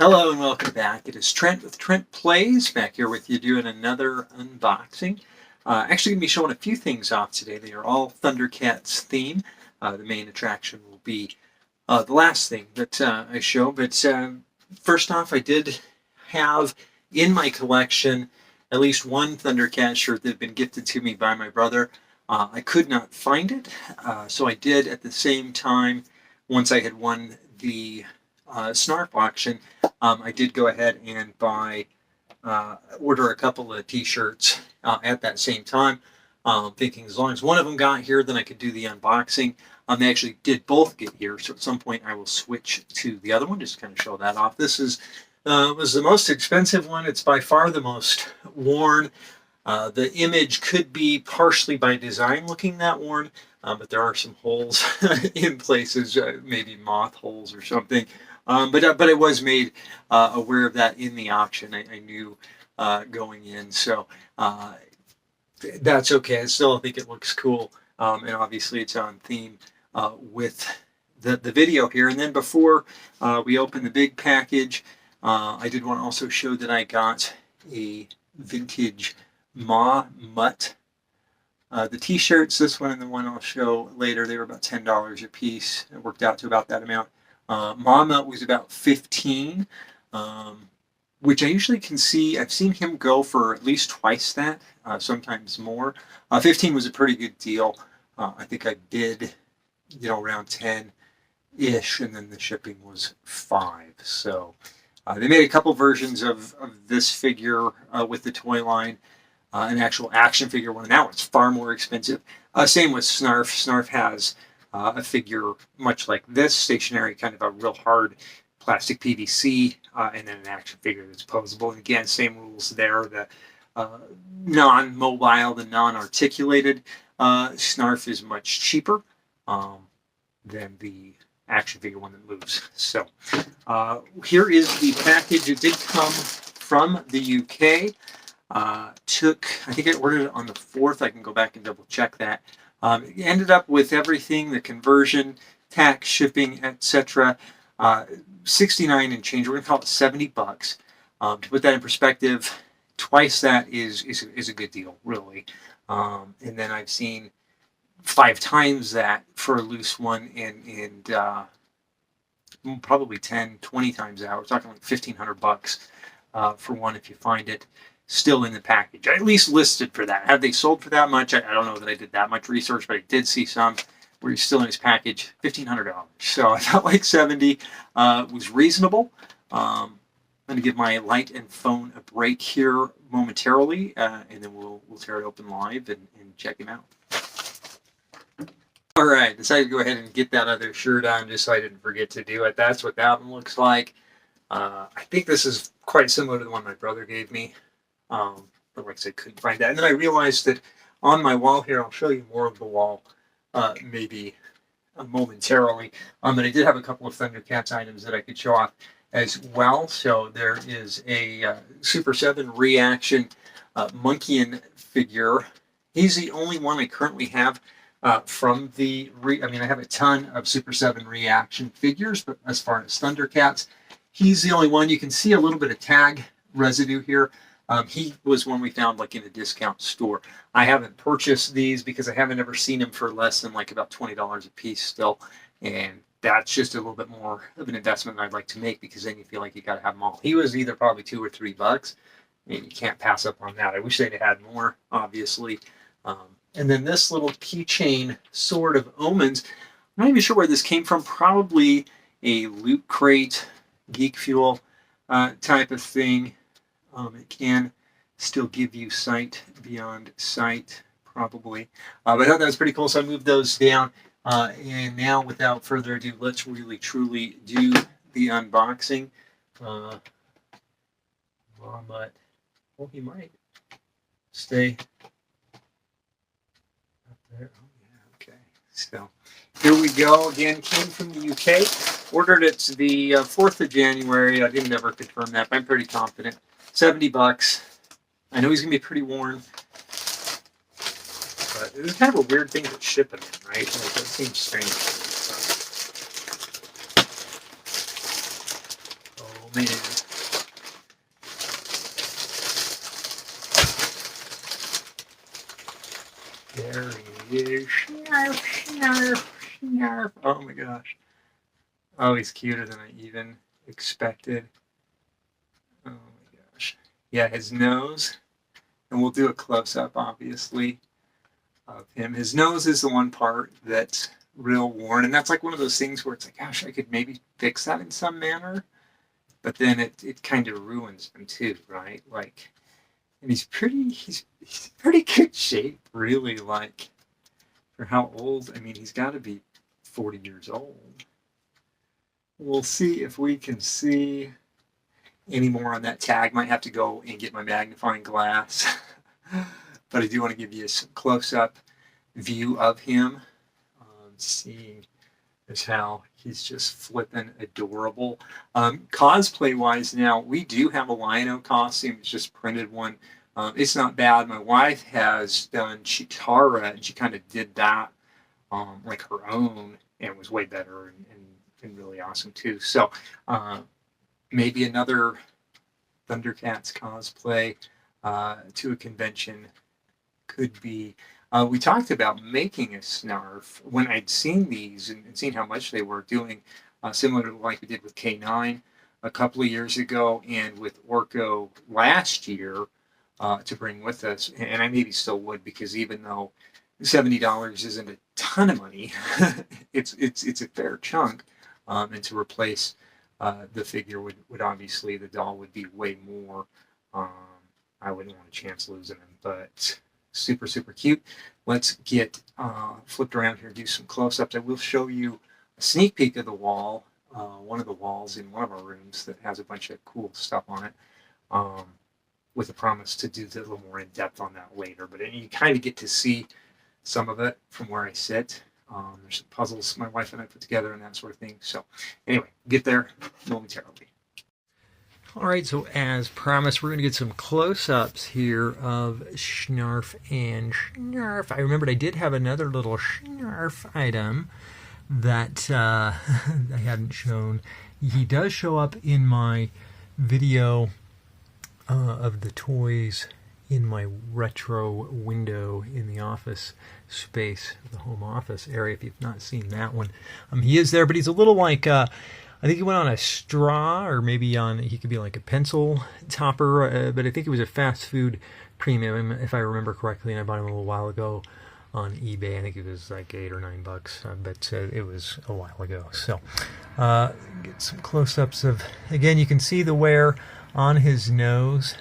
Hello and welcome back. It is Trent with Trent Plays, back here with you doing another unboxing. Actually going to be showing a few things off today. They are all Thundercats theme. The main attraction will be the last thing that I show. But first off, I did have in my collection at least one Thundercat shirt that had been gifted to me by my brother. I could not find it, so I did at the same time, once I had won the Snarf auction, I did go ahead and order a couple of t-shirts at that same time, thinking as long as one of them got here, then I could do the unboxing. They actually did both get here, so at some point I will switch to the other one, just kind of show that off. This was the most expensive one. It's by far the most worn. The image could be partially by design looking that worn, but there are some holes in places, maybe moth holes or something. But I was made aware of that in the auction. I knew going in, so that's okay. I still think it looks cool, and obviously it's on theme with the video here. And then before we open the big package, I did want to also show that I got a vintage Ma Mutt. The t-shirts, this one and the one I'll show later, they were about $10 a piece. It worked out to about that amount. Mama was about 15, which I usually can see. I've seen him go for at least twice that, sometimes more. 15 was a pretty good deal. I think I bid, around 10-ish, and then the shipping was 5. So they made a couple versions of this figure with the toy line. An actual action figure one, and that one's far more expensive. Same with Snarf. Snarf has a figure much like this, stationary, kind of a real hard plastic PVC, and then an action figure that's posable. And again, same rules there. The non-mobile, the non-articulated Snarf is much cheaper than the action figure one that moves. So here is the package. It did come from the UK. I think I ordered it on the 4th. I can go back and double check that. It ended up with everything, the conversion, tax, shipping, etc. 69 and change. We're going to call it $70. To put that in perspective, twice that is a good deal, really. And then I've seen 5 times that for a loose one, and probably 10, 20 times that. We're talking like $1,500 for one if you find it still in the package, at least listed for that. Have they sold for that much? I don't know that I did that much research, but I did see some where he's still in his package, $1,500. So I felt like 70 was reasonable. I'm going to give my light and phone a break here momentarily, and then we'll tear it open live and check him out. All right, decided to go ahead and get that other shirt on just so I didn't forget to do it. That's what that one looks like. I think this is quite similar to the one my brother gave me. But like I said, couldn't find that. And then I realized that on my wall here, I'll show you more of the wall maybe momentarily. But I did have a couple of Thundercats items that I could show off as well. So there is a Super 7 Reaction Monkeyan figure. He's the only one I currently have from the... I have a ton of Super 7 Reaction figures, but as far as Thundercats, he's the only one. You can see a little bit of tag residue here. He was one we found like in a discount store. I haven't purchased these because I haven't ever seen them for less than like about $20 a piece still. And that's just a little bit more of an investment than I'd like to make, because then you feel like you got to have them all. He was either probably $2 or $3, and you can't pass up on that. I wish they'd had more, obviously. And then this little keychain Sword of Omens. I'm not even sure where this came from. Probably a Loot Crate, Geek Fuel type of thing. It can still give you sight beyond sight, probably. But I thought that was pretty cool, so I moved those down. And now, without further ado, let's really, truly do the unboxing. But, well, he might stay up there. Oh, yeah, okay. So, here we go. Again, came from the UK. Ordered it the 4th of January. I didn't ever confirm that, but I'm pretty confident. $70. I know he's going to be pretty worn. But it's kind of a weird thing to ship him in, right? Like, that seems strange. Oh, man. he is. Snarf, snarf, snarf. Oh my gosh. Oh, he's cuter than I even expected. Oh my gosh. Yeah, his nose. And we'll do a close-up, obviously, of him. His nose is the one part that's real worn. And that's like one of those things where it's like, gosh, I could maybe fix that in some manner. But then it kind of ruins him too, right? Like, and he's pretty good shape, really, like, for how old. I mean, he's got to be 40 years old. We'll see if we can see any more on that tag. Might have to go and get my magnifying glass. But I do want to give you a close-up view of him. Seeing is how he's just flipping adorable. Cosplay-wise now, we do have a Lion-O costume. It's just printed one. It's not bad. My wife has done Chitara, and she kind of did that like her own, and it was way better and really awesome too. So maybe another Thundercats cosplay to a convention could be. We talked about making a Snarf when I'd seen these and seen how much they were doing, similar to like we did with K9 a couple of years ago and with Orko last year to bring with us. And I maybe still would, because even though $70 isn't a ton of money, it's a fair chunk. And to replace the figure would obviously, the doll would be way more. I wouldn't want a chance losing him, but super, super cute. Let's get flipped around here and do some close-ups. I will show you a sneak peek of the wall, one of the walls in one of our rooms that has a bunch of cool stuff on it, with a promise to do a little more in-depth on that later. But you kind of get to see some of it from where I sit. There's some puzzles my wife and I put together and that sort of thing. So anyway, get there momentarily. All right, so as promised, we're going to get some close-ups here of Snarf and Snarf. I remembered I did have another little Snarf item that I hadn't shown. He does show up in my video of the toys in my retro window in the office space, the home office area, if you've not seen that one. He is there, but he's a little like... I think he went on a straw, or maybe he could be like a pencil topper, but I think it was a fast food premium, if I remember correctly, and I bought him a little while ago on eBay. I think it was like $8 or $9, but it was a while ago. So get some close-ups of, again, you can see the wear on his nose,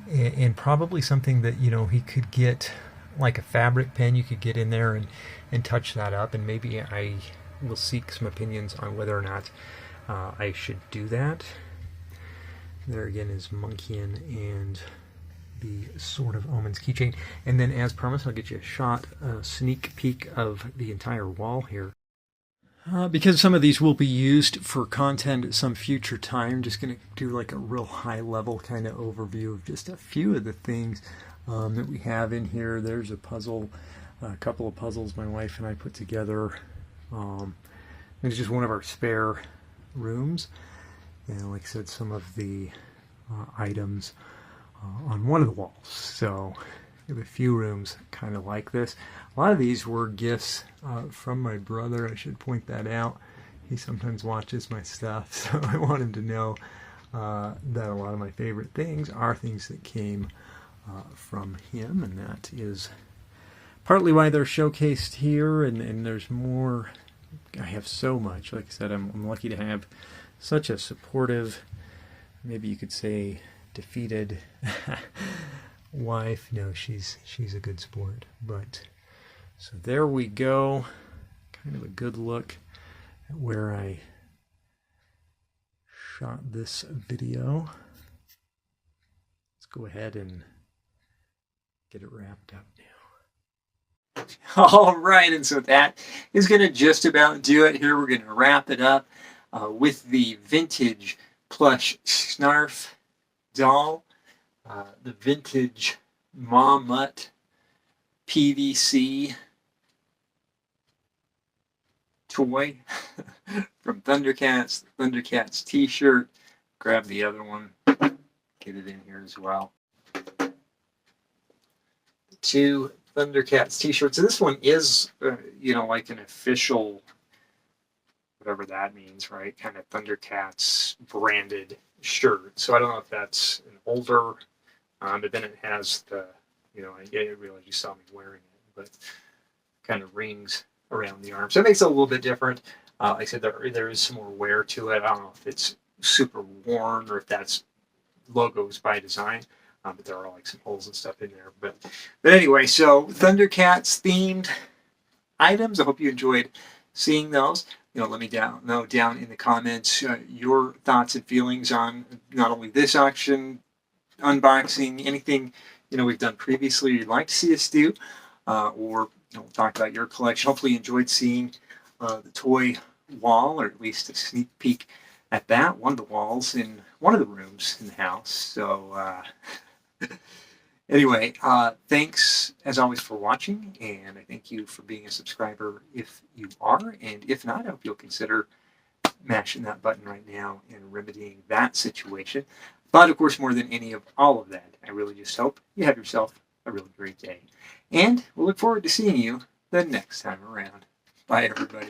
and probably something that, you know, he could get, like a fabric pen, you could get in there and touch that up, and maybe we'll seek some opinions on whether or not I should do that. There again is Monkey-in and the Sword of Omens keychain. And then, as promised, I'll get you a sneak peek of the entire wall here. Because some of these will be used for content at some future time, I'm just going to do like a real high-level kind of overview of just a few of the things that we have in here. There's a puzzle, a couple of puzzles my wife and I put together. It's just one of our spare rooms, and like I said, some of the items on one of the walls. So we have a few rooms kind of like this. A lot of these were gifts from my brother. I should point that out. He sometimes watches my stuff, so I want him to know that a lot of my favorite things are things that came from him, and that is partly why they're showcased here, and there's more. I have so much. Like I said, I'm lucky to have such a supportive, maybe you could say defeated wife. No, she's a good sport. But so there we go. Kind of a good look at where I shot this video. Let's go ahead and get it wrapped up now. All right, and so that is going to just about do it here. We're going to wrap it up with the vintage plush Snarf doll, the vintage Mutt PVC toy from Thundercats, the Thundercats t-shirt. Grab the other one, get it in here as well. Two Thundercats t-shirt. So this one is, like an official, whatever that means, right? Kind of Thundercats branded shirt. So I don't know if that's an older, but then it has the, I didn't realize you saw me wearing it, but kind of rings around the arm. So it makes it a little bit different. Like I said, there is some more wear to it. I don't know if it's super worn or if that's logos by design. But there are like some holes and stuff in there. But anyway, so Thundercats themed items. I hope you enjoyed seeing those. Let me know down in the comments your thoughts and feelings on not only this auction, unboxing, anything we've done previously you'd like to see us do, or talk about your collection. Hopefully you enjoyed seeing the toy wall, or at least a sneak peek at that, one of the walls in one of the rooms in the house. So anyway, thanks as always for watching, and I thank you for being a subscriber if you are, and if not, I hope you'll consider mashing that button right now and remedying that situation. But of course, more than all of that, I really just hope you have yourself a really great day. And we'll look forward to seeing you the next time around. Bye, everybody.